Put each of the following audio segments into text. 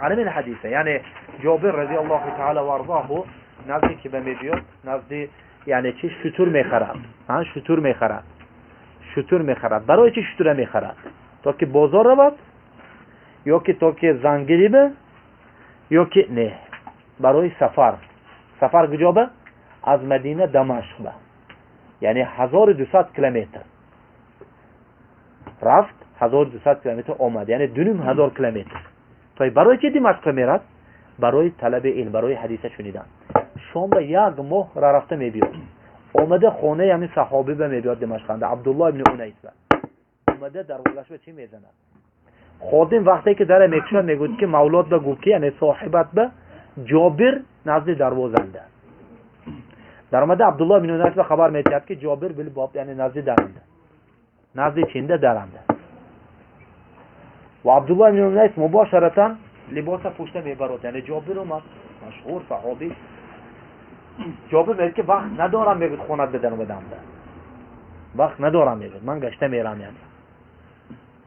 على من حديثه يعني جابر رضی الله تعالی و ارضاه نزدی که به میبیاد نزدی یعنی چی شتر میخرد شتر میخرد برای چی شتر میخرد تا که بازار رود یا که تا که زنگیری به یا که نه برای سفر کجا به از مدینه دمشق به یعنی 1200 کیلومتر رفت 1200 کیلومتر آمد یعنی 2500 کیلومتر تا برای چی دمشق میرد برای طلب علم برای حدیث شنیدن شام به یک ماه را رفته میبیاد اومده خونه همین صحابه به میبیاد دمشق عبدالله ابن انیس اومده دروازش به چی میزنه خادم وقتی که در میکشد میگوید که مولاد به گفت که یعنی صاحبت به جابر نزد دروازه انده در اومده عبدالله ابن انیس به خبر میدهد که جابر بلی باب یعنی نزد درنده نزد چنده درنده و عبدالله ابن انیس مباشرتا لباس پوشته میبرد یعنی جابر اومد مشهور صحابی جابر میگه که وقت ندارم میگه خونت بدن بدم وقت ندارم میگه من گشته میرم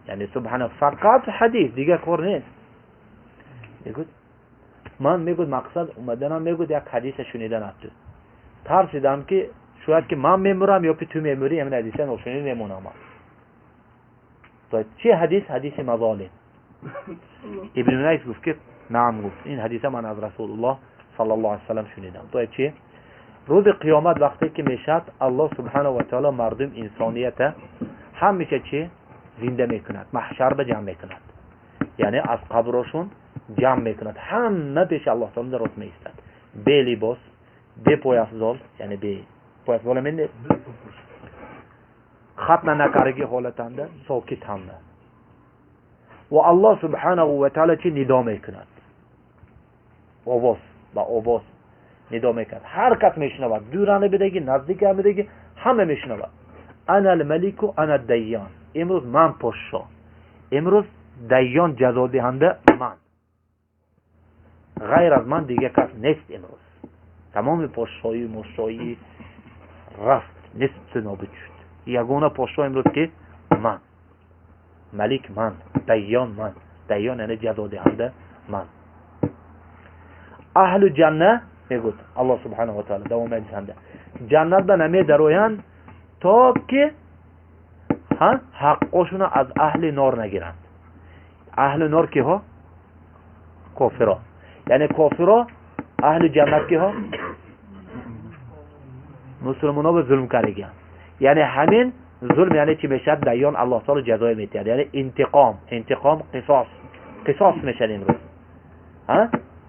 یعنی سبحان فقط حدیث دیگه کار نیست میگه من میگه مقصد اومدنم میگه یک حدیث شنیدن است ترسیدم که شاید که من میمورم یا که تو میموری همین حدیث نشونی نمونم تو چه حدیث مظالم ابن انیس گفت که نعم گفت این حدیث من از رسول الله صلی الله علیه و سلم شنیدم تو چه روز قیامت وقتی که میشد الله سبحانه و تعالی مردم انسانیت همیشه چه زنده میکند محشر به جمع میکند یعنی از قبرشون جمع میکند همه پیش الله تعالی درست میستد به لباس به پایافزال یعنی به پایافزال من ختم نکارگی حالتنده ساکت همه و الله سبحانه و تعالی چی ندا میکند آواز با آواز ندا میکند هر کس میشنود دورانه بدگی نزدیک هم بدگی همه میشنود انا الملک و انا الدیان امروز من پادشاه امروز دیان جزا دهنده من غیر از من دیگه کس نیست امروز تمام پادشاهی مشاهی رفت نیست نابود شد یگانه پادشاه امروز که من ملک من دیان من دیان یعنی جزا دهنده من اهل جنه میگوید الله سبحانه و تعالی دوام میدهنده جنت به نمی درویند تا که حقشون از اهل نار نگیرند اهل نار که ها کافرا یعنی کافرا اهل جنت که ها مسلمان ها به ظلم کردگی یعنی همین ظلم یعنی چی میشد دیان الله تعالی جزای میتید یعنی انتقام قصاص میشد امروز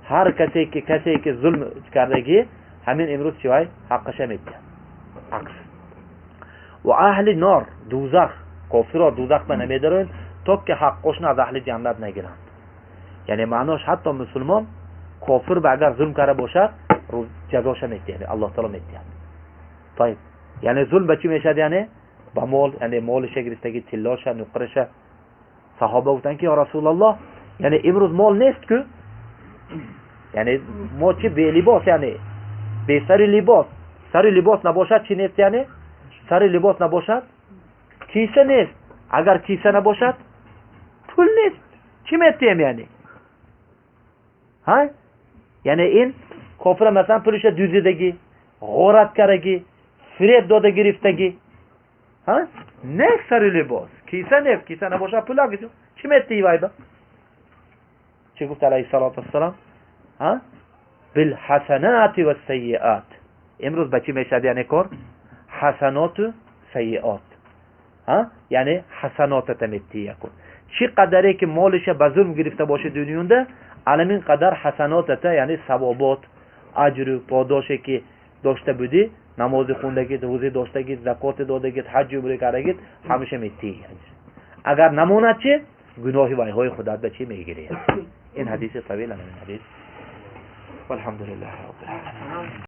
هر کسی که ظلم کردگی همین امروز چیوای حقش میتید عکس و اهل نار دوزخ کافرها دوزخ به نمیدارن تا که حقشون از اهل جنت نگیرند یعنی معناش حتی مسلمان کافر به اگر ظلم کرده باشد روز جزاش میتید الله تعالی میتید طيب یعنی ظلم به چی میشد یعنی با مال یعنی مالش گرفتگی تلاش نقرش صحابه گفتن که یا رسول الله یعنی امروز مال نیست که یعنی ما چی به لباس یعنی به سر لباس نباشد چی نیست یعنی سر لباس نباشد کیسه نیست اگر کیسه نباشد پول نیست چی میتیم یعنی یعنی این کافر مثلا پولش دوزیدگی غارت کردگی فریب داده گرفتگی نه سر لباس کیسه نباشد پول آگیزو چی میتی وایبا چی گفت علیه السلام بالحسنات و السیئات امروز با چی میشد یعنی کار حسنات و سیئات یعنی حسناتت میتی کن چی قدره که مالش به ظلم گرفته باشه دنیونده علمین قدر حسناتت یعنی ثوابات اجر و پاداشی که داشته بودی نماز خوندگی روزه داشتگی زکات دادگی حج و عمره کردگی همیشه میتی اگر نمونه چه گناهی وای خودت به چی میگیری این حدیث طویل همین حدیث والحمد لله رب العالمین